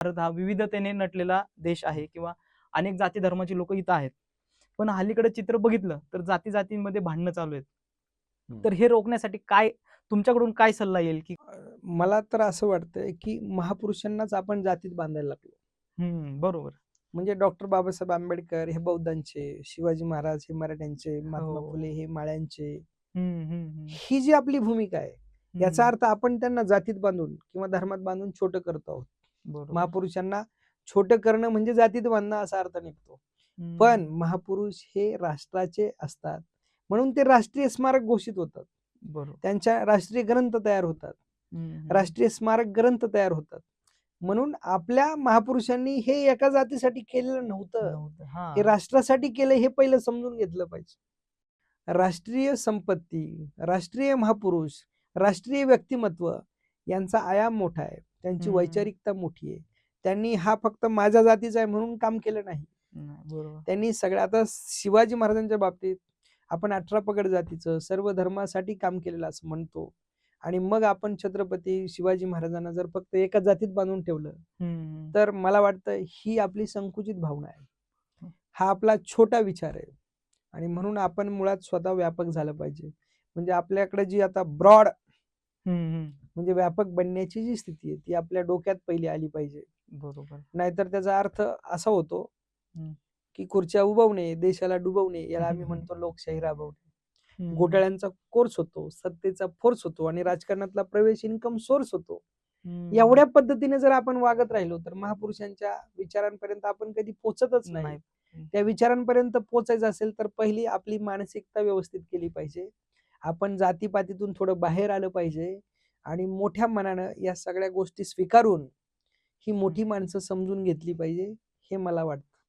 भारत हा विविधतेने नटलेला देश आहे किंवा अनेक जाती धर्माची लोक इथं आहेत. पण हल्लीकडे चित्र बघितलं तर जाती-जातींमध्ये भांडणं चालू आहेत. तर हे रोखण्यासाठी काय तुमच्याकडून काय सल्ला येईल की मला तर असं वाटतंय की महापुरुषांनाच आपण जातीत बांधायला लागलो. बरोबर. म्हणजे डॉक्टर बाबासाहेब आंबेडकर हे बौद्धांचे, शिवाजी महाराज हे मराठ्यांचे, महात्मा हो. फुले हे माळ्यांचे. हं, हं, हं. ही जी आपली भूमिका आहे, याचा हं. अर्थ आपण त्यांना जातीत बांधून किंवा धर्मात बांधून छोटं करतो आहोत. बरोबर. महापुरुषांना छोटं करणं म्हणजे जातीत बांधणं असा अर्थ निघतो. पण महापुरुष हे राष्ट्राचे असतात, म्हणून ते राष्ट्रीय स्मारक घोषित होतात. बरोबर. त्यांच्या राष्ट्रीय ग्रंथ तयार होतात, राष्ट्रीय स्मारक ग्रंथ तयार होतात. म्हणून आपल्या महापुरुषांनी हे एका जातीसाठी केलेलं नव्हतं, हे राष्ट्रासाठी केलं, हे पहिलं समजून घेतलं पाहिजे. राष्ट्रीय संपत्ती, राष्ट्रीय महापुरुष, राष्ट्रीय व्यक्तिमत्व यांचा आयाम मोठा आहे, त्यांची वैचारिकता मोठी आहे. त्यांनी हा फक्त माझ्या जातीचा आहे म्हणून काम केलं नाही. बरोबर. त्यांनी सगळ्या, आता शिवाजी महाराजांच्या बाबतीत आपण 18 पगड जातीचं सर्व धर्मासाठी काम केलेलं असं म्हणतो, आणि मग आपण छत्रपती शिवाजी महाराजांना जर फक्त एका जातीत बांधून ठेवलं तर मला वाटतं ही आपली संकुचित भावना आहे, हा आपला छोटा विचार आहे. आणि म्हणून आपण मुळात स्वतः व्यापक झालं पाहिजे. म्हणजे आपल्याकडे जी आता ब्रॉड म्हणजे व्यापक बनण्याची जी स्थिती आहे ती आपल्या डोक्यात पहिली आली पाहिजे. बरोबर. नाहीतर त्याचा अर्थ असा होतो की खुर्च्या उभवणे, देशाला डुबवणे, याला आम्ही म्हणतो लोकशाही राबवणे. घोटाळ्यांचा कोर्स होतो, सत्तेचा फोर्स होतो आणि राजकारणातला प्रवेश इन्कम सोर्स होतो. एवढ्या पद्धतीने जर आपण वागत राहिलो तर महापुरुषांच्या विचारांपर्यंत आपण कधी पोहोचतच नाही. त्या विचारांपर्यंत पोहोचायचं असेल तर पहिली आपली मानसिकता व्यवस्थित केली पाहिजे. आपण जातीपातीतून थोडं बाहेर आलं पाहिजे आणि मोठ्या मनानं या सगळ्या गोष्टी स्वीकारून ही मोठी माणसं समजून घेतली पाहिजे, हे मला वाटतं.